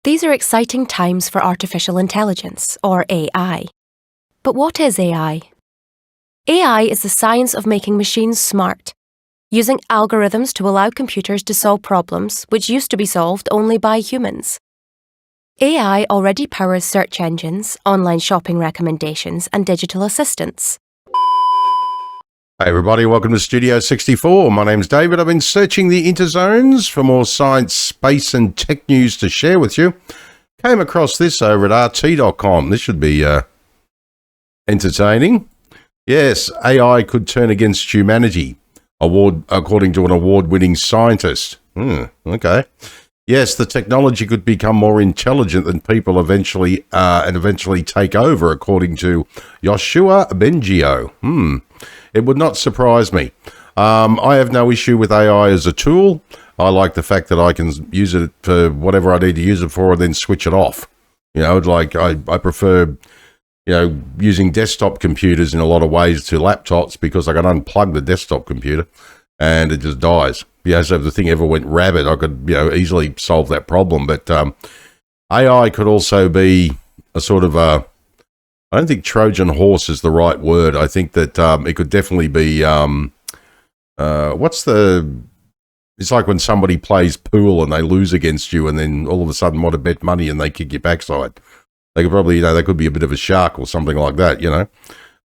These are exciting times for artificial intelligence, or AI. But what is AI? AI is the science of making machines smart, using algorithms to allow computers to solve problems which used to be solved only by humans. AI already powers search engines, online shopping recommendations, and digital assistants. Hey everybody, welcome to Studio 64. My name's David. I've been searching the interzones for more science, space and tech news to share with you. Came across this over at rt.com. This should be entertaining. Yes, AI could turn against humanity, according to an award-winning scientist. Okay. Yes, the technology could become more intelligent than people eventually take over, according to Yoshua Bengio. It would not surprise me. I have no issue with AI as a tool. I like the fact that I can use it for whatever I need to use it for and then switch it off. You know, like I prefer, using desktop computers in a lot of ways to laptops because I can unplug the desktop computer and it just dies. Yeah, so if the thing ever went rabid, I could, easily solve that problem. But AI could also be a sort of a, I don't think Trojan horse is the right word. I think that it could definitely be, it's like when somebody plays pool and they lose against you and then all of a sudden want to bet money and they kick your backside. They could probably, they could be a bit of a shark or something like that,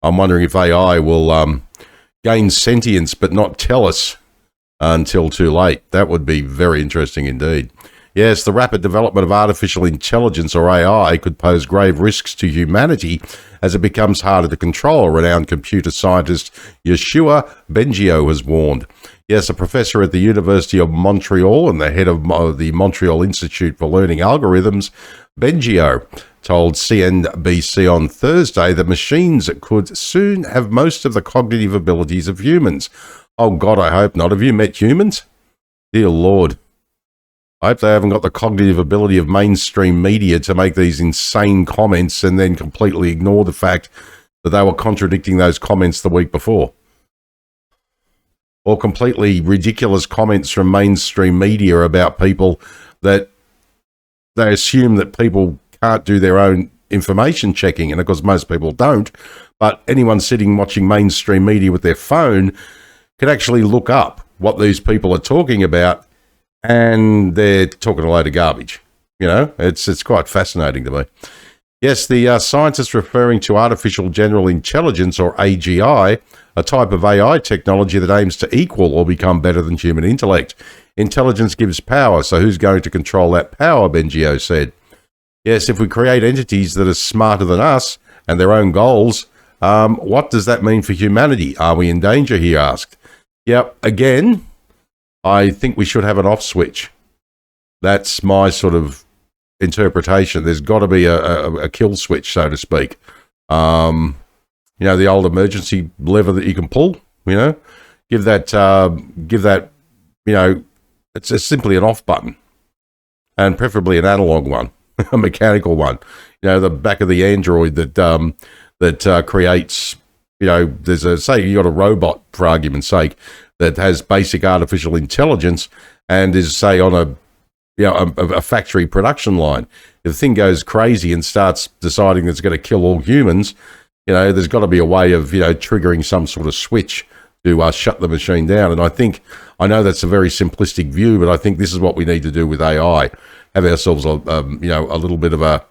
I'm wondering if AI will gain sentience but not tell us until too late. That would be very interesting indeed. Yes, the rapid development of artificial intelligence, or AI, could pose grave risks to humanity as it becomes harder to control, renowned computer scientist Yoshua Bengio has warned. Yes, a professor at the University of Montreal and the head of the Montreal Institute for Learning Algorithms, Bengio, told CNBC on Thursday that machines could soon have most of the cognitive abilities of humans. Oh God, I hope not. Have you met humans? Dear Lord. I hope they haven't got the cognitive ability of mainstream media to make these insane comments and then completely ignore the fact that they were contradicting those comments the week before. Or completely ridiculous comments from mainstream media about people that they assume that people can't do their own information checking, and of course most people don't, but anyone sitting watching mainstream media with their phone can actually look up what these people are talking about, and they're talking a load of garbage. It's quite fascinating to me. Yes, the scientists referring to artificial general intelligence, or AGI, a type of AI technology that aims to equal or become better than human intellect. Intelligence gives power, so who's going to control that power, Bengio said. Yes, if we create entities that are smarter than us and their own goals, what does that mean for humanity? Are we in danger, he asked. Yep, again, I think we should have an off switch. That's my sort of interpretation. There's got to be a kill switch, so to speak. The old emergency lever that you can pull, give that, it's simply an off button, and preferably an analog one, a mechanical one. The back of the Android that creates, say you got a robot, for argument's sake, that has basic artificial intelligence and is, say, on a factory production line. If the thing goes crazy and starts deciding it's going to kill all humans, there's got to be a way of, triggering some sort of switch to shut the machine down. And I know that's a very simplistic view, but I think this is what we need to do with AI. Have ourselves a little bit of a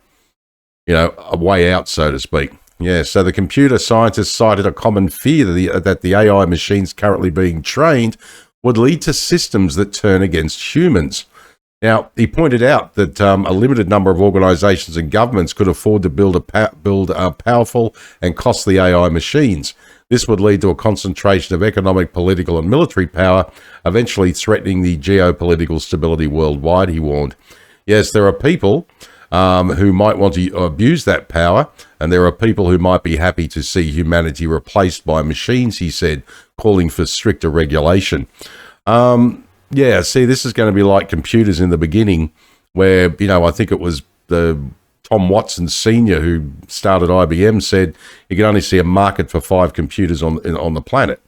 way out, so to speak. Yeah, so the computer scientists cited a common fear that the AI machines currently being trained would lead to systems that turn against humans. Now, he pointed out that a limited number of organizations and governments could afford to build powerful and costly AI machines. This would lead to a concentration of economic, political, and military power, eventually threatening the geopolitical stability worldwide, he warned. Yes, there are people who might want to abuse that power, and there are people who might be happy to see humanity replaced by machines, he said, calling for stricter regulation. See, this is going to be like computers in the beginning, where, I think it was Tom Watson Sr., who started IBM, said you could only see a market for 5 computers on the planet.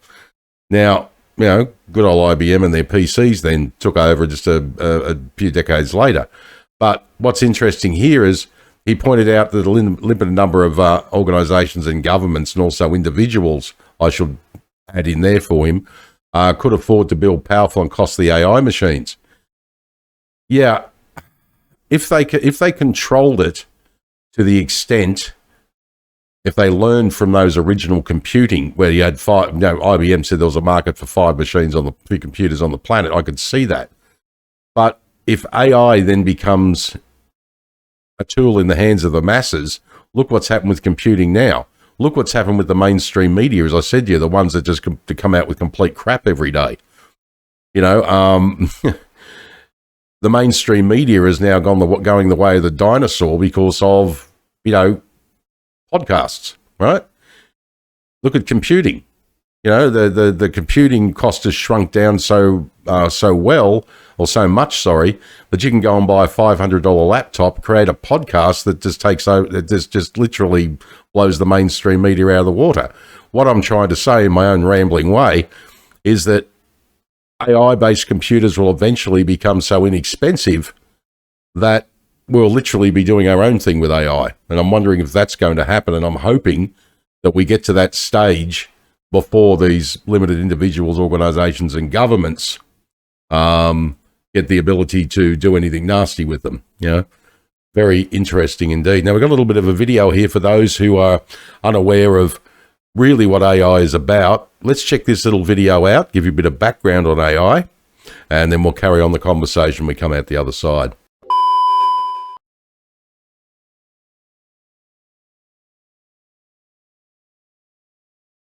Now, good old IBM and their PCs then took over just a few decades later. But what's interesting here is he pointed out that a limited number of organisations and governments, and also individuals, I should add in there for him, could afford to build powerful and costly AI machines. Yeah, if they controlled it to the extent, if they learned from those original computing, where you had five, IBM said there was a market for 5 computers on the planet, I could see that. But if AI then becomes a tool in the hands of the masses, look what's happened with computing now. Look what's happened with the mainstream media, as I said to you, the ones that just come out with complete crap every day. The mainstream media has now going the way of the dinosaur because of, podcasts, right? Look at computing. The computing cost has shrunk down so much, that you can go and buy a $500 laptop, create a podcast that just literally blows the mainstream media out of the water. What I'm trying to say in my own rambling way is that AI-based computers will eventually become so inexpensive that we'll literally be doing our own thing with AI. And I'm wondering if that's going to happen, and I'm hoping that we get to that stage before these limited individuals, organisations and governments get the ability to do anything nasty with them. Very interesting indeed. Now, we've got a little bit of a video here for those who are unaware of really what AI is about. Let's check this little video out, give you a bit of background on AI, and then we'll carry on the conversation when we come out the other side.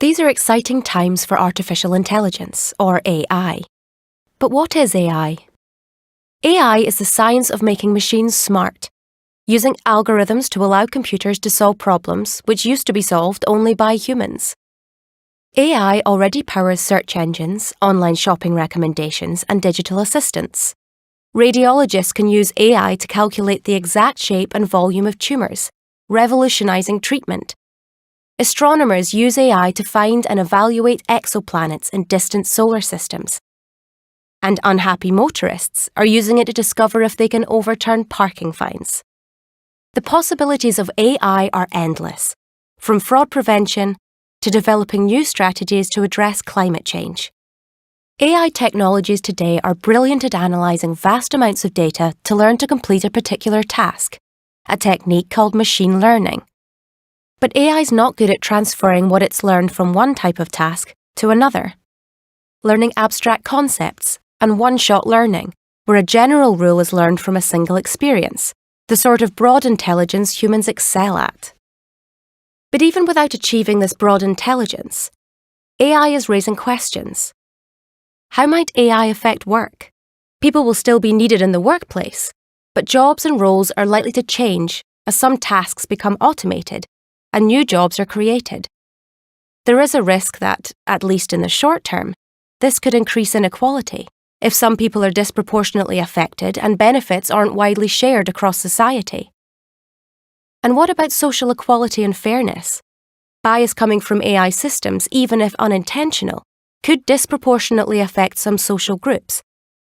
These are exciting times for artificial intelligence, or AI. But what is AI? AI is the science of making machines smart, using algorithms to allow computers to solve problems which used to be solved only by humans. AI already powers search engines, online shopping recommendations, and digital assistants. Radiologists can use AI to calculate the exact shape and volume of tumours, revolutionising treatment. Astronomers use AI to find and evaluate exoplanets in distant solar systems. And unhappy motorists are using it to discover if they can overturn parking fines. The possibilities of AI are endless, from fraud prevention to developing new strategies to address climate change. AI technologies today are brilliant at analysing vast amounts of data to learn to complete a particular task, a technique called machine learning. But AI is not good at transferring what it's learned from one type of task to another. Learning abstract concepts and one-shot learning, where a general rule is learned from a single experience, the sort of broad intelligence humans excel at. But even without achieving this broad intelligence, AI is raising questions. How might AI affect work? People will still be needed in the workplace, but jobs and roles are likely to change as some tasks become automated and new jobs are created. There is a risk that, at least in the short term, this could increase inequality if some people are disproportionately affected and benefits aren't widely shared across society. And what about social equality and fairness? Bias coming from AI systems, even if unintentional, could disproportionately affect some social groups,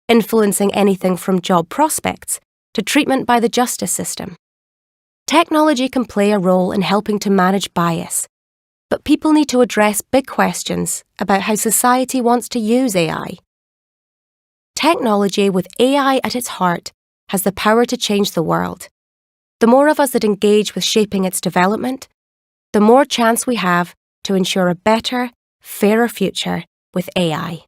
influencing anything from job prospects to treatment by the justice system. Technology can play a role in helping to manage bias, but people need to address big questions about how society wants to use AI. Technology with AI at its heart has the power to change the world. The more of us that engage with shaping its development, the more chance we have to ensure a better, fairer future with AI.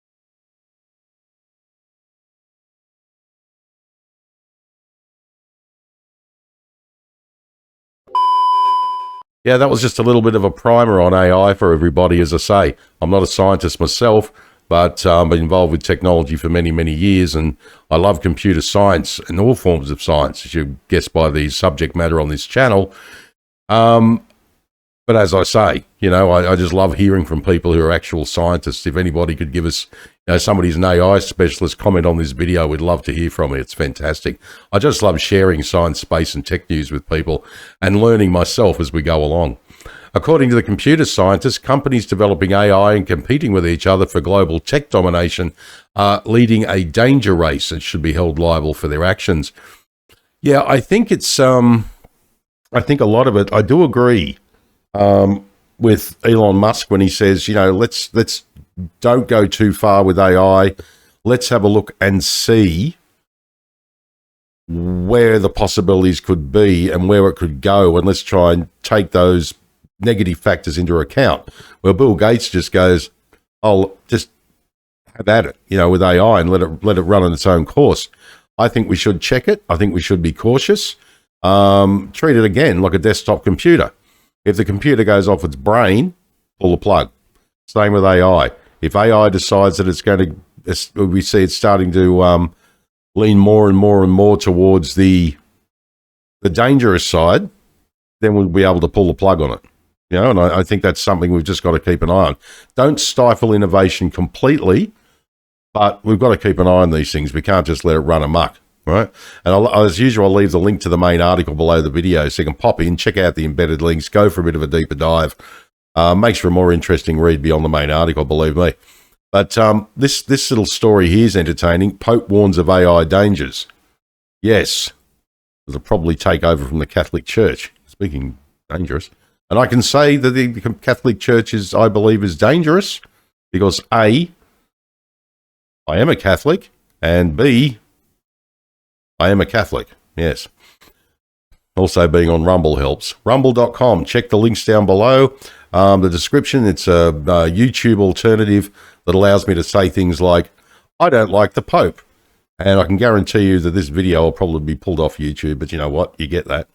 Yeah, that was just a little bit of a primer on AI for everybody. As I say, I'm not a scientist myself, but I've been involved with technology for many, many years, and I love computer science and all forms of science, as you guess by the subject matter on this channel. But as I say, I just love hearing from people who are actual scientists. If anybody could give us, somebody's an AI specialist, comment on this video, we'd love to hear from you. It's fantastic. I just love sharing science, space and tech news with people and learning myself as we go along. According to the computer scientists, companies developing AI and competing with each other for global tech domination are leading a danger race and should be held liable for their actions. Yeah, I think it's I think a lot of it, I do agree with Elon Musk when he says, let's don't go too far with AI. Let's have a look and see where the possibilities could be and where it could go, and let's try and take those negative factors into account. Well, Bill Gates just goes, "I'll just have at it, with AI and let it run on its own course." I think we should check it. I think we should be cautious. Treat it again like a desktop computer. If the computer goes off its brain, pull the plug. Same with AI. If AI decides that it's going to, we see it's starting to lean more and more and more towards the dangerous side, then we'll be able to pull the plug on it. And I think that's something we've just got to keep an eye on. Don't stifle innovation completely, but we've got to keep an eye on these things. We can't just let it run amok, right? And as usual, I'll leave the link to the main article below the video so you can pop in, check out the embedded links, go for a bit of a deeper dive. Makes for a more interesting read beyond the main article, believe me. But this little story here is entertaining. Pope warns of AI dangers. Yes, it'll probably take over from the Catholic Church. Speaking dangerous. And I can say that the Catholic Church I believe, is dangerous because A, I am a Catholic, and B, I am a Catholic. Yes. Also being on Rumble helps. Rumble.com. Check the links down below. The description, it's a YouTube alternative that allows me to say things like, I don't like the Pope. And I can guarantee you that this video will probably be pulled off YouTube, but you know what? You get that.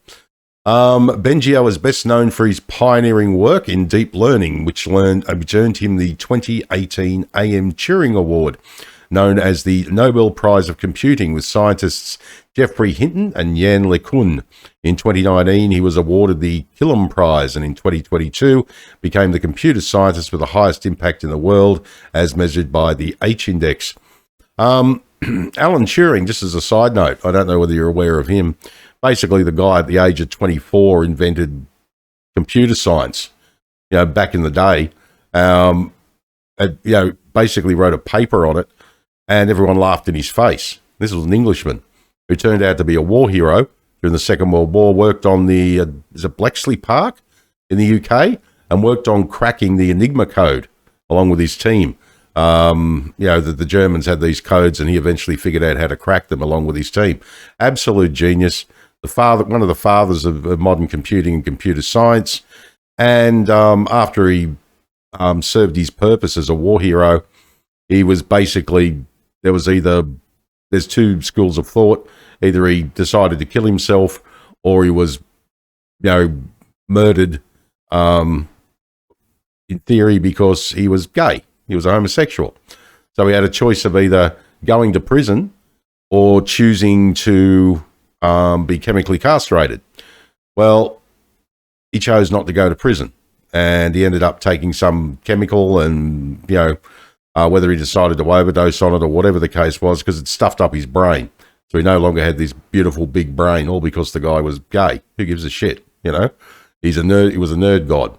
Bengio is best known for his pioneering work in deep learning, which earned him the 2018 AM Turing Award, known as the Nobel Prize of Computing, with scientists Geoffrey Hinton and Yann LeCun. In 2019, he was awarded the Killam Prize, and in 2022 became the computer scientist with the highest impact in the world, as measured by the H-index. Alan Turing, just as a side note, I don't know whether you're aware of him. Basically, the guy at the age of 24 invented computer science, back in the day. Basically wrote a paper on it, and everyone laughed in his face. This was an Englishman who turned out to be a war hero during the Second World War, worked on the, is it Bletchley Park in the UK, and worked on cracking the Enigma code along with his team. The Germans had these codes, and he eventually figured out how to crack them along with his team. Absolute genius. One of the fathers of modern computing and computer science. And after he served his purpose as a war hero, he was basically, there's two schools of thought. Either he decided to kill himself, or he was, murdered in theory because he was gay. He was a homosexual. So he had a choice of either going to prison or choosing to be chemically castrated. Well, he chose not to go to prison, and he ended up taking some chemical, and whether he decided to overdose on it or whatever the case was, because it stuffed up his brain. So he no longer had this beautiful big brain, all because the guy was gay. Who gives a shit? He's a nerd. He was a nerd god.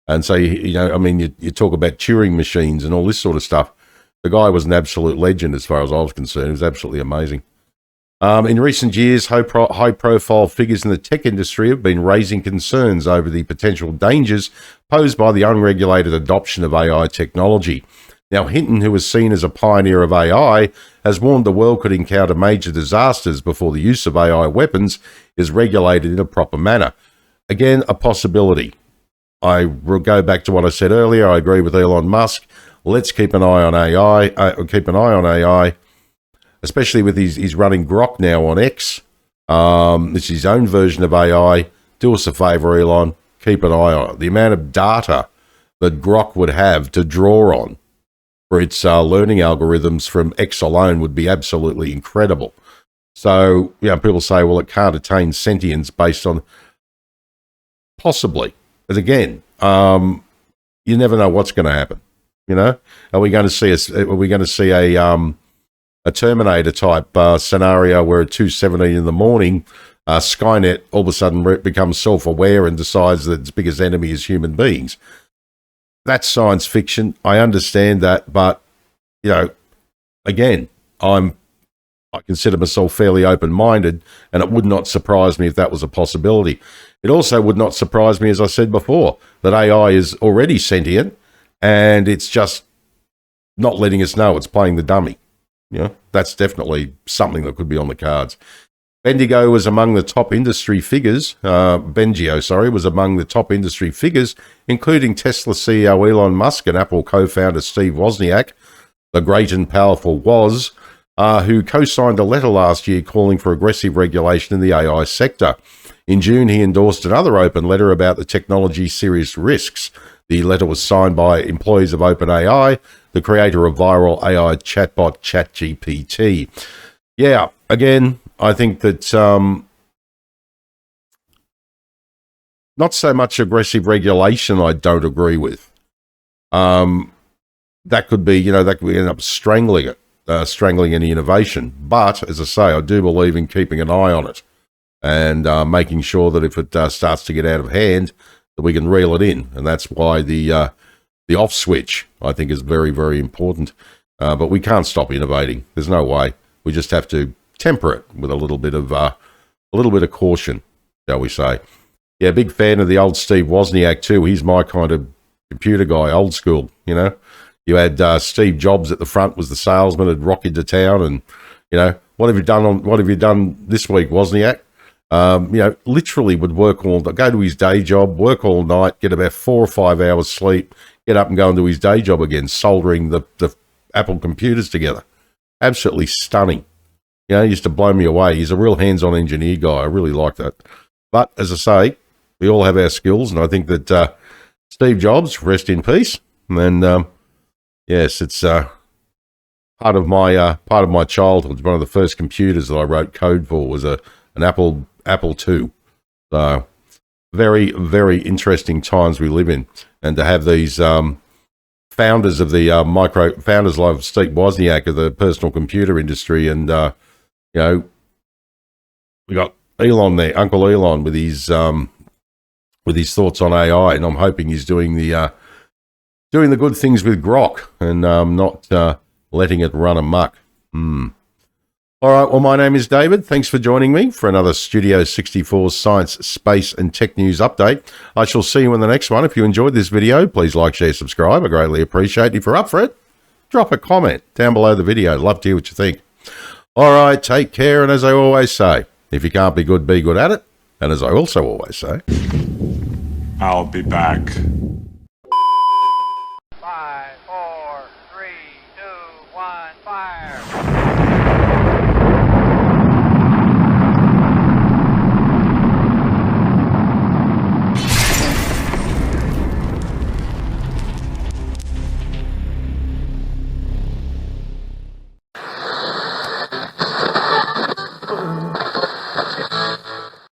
And so you talk about Turing machines and all this sort of stuff. The guy was an absolute legend as far as I was concerned. He was absolutely amazing. In recent years, high-profile figures in the tech industry have been raising concerns over the potential dangers posed by the unregulated adoption of AI technology. Now, Hinton, who was seen as a pioneer of AI, has warned the world could encounter major disasters before the use of AI weapons is regulated in a proper manner. Again, a possibility. I will go back to what I said earlier. I agree with Elon Musk. Let's keep an eye on AI. Especially with he's running Grok now on X. It's his own version of AI. Do us a favor, Elon. Keep an eye on it. The amount of data that Grok would have to draw on for its learning algorithms from X alone would be absolutely incredible. So, people say, well, it can't attain sentience based on... Possibly. But again, you never know what's going to happen. Are we going to see a Terminator type scenario where at 2:17 in the morning, Skynet all of a sudden becomes self-aware and decides that its biggest enemy is human beings? That's science fiction. I understand that, but again, I'm I consider myself fairly open-minded, and it would not surprise me if that was a possibility. It also would not surprise me, as I said before, that AI is already sentient, and it's just not letting us know it's playing the dummy. You know, that's definitely something that could be on the cards. Bengio was among the top industry figures, was among the top industry figures, including Tesla CEO Elon Musk and Apple co-founder Steve Wozniak, the great and powerful Woz, who co-signed a letter last year calling for aggressive regulation in the AI sector. In June, he endorsed another open letter about the technology's serious risks. The letter was signed by employees of OpenAI, the creator of viral AI chatbot ChatGPT. Yeah, again, I think that not so much aggressive regulation I don't agree with. That could be, that could end up strangling it, strangling any innovation. But, as I say, I do believe in keeping an eye on it and making sure that if it starts to get out of hand, that we can reel it in. And that's why the off switch, I think, is very, very important. But we can't stop innovating. There's no way. We just have to temper it with a little bit of caution, shall we say. Yeah, big fan of the old Steve Wozniak too. He's my kind of computer guy, old school, You had Steve Jobs at the front, was the salesman, had rock into town, and what have you done this week, Wozniak? Literally would go to his day job, work all night, get about 4 or 5 hours sleep, get up and go and do his day job again, soldering the Apple computers together. Absolutely stunning. He used to blow me away. He's a real hands-on engineer guy. I really like that. But as I say, we all have our skills, and I think that Steve Jobs, rest in peace. And yes, it's part of my childhood. One of the first computers that I wrote code for was an Apple II. So very, very interesting times we live in, and to have these founders of the founders like Steve Wozniak of the personal computer industry, and we got Elon there, Uncle Elon, with his thoughts on AI, and I'm hoping he's doing the good things with Grok and not letting it run amok. All right, well, my name is David. Thanks for joining me for another Studio 64 Science, Space and Tech News update. I shall see you in the next one. If you enjoyed this video, please like, share, subscribe. I greatly appreciate it. If you're up for it, drop a comment down below the video. I'd love to hear what you think. All right, take care, and as I always say, if you can't be good at it. And as I also always say, I'll be back. 5, 4,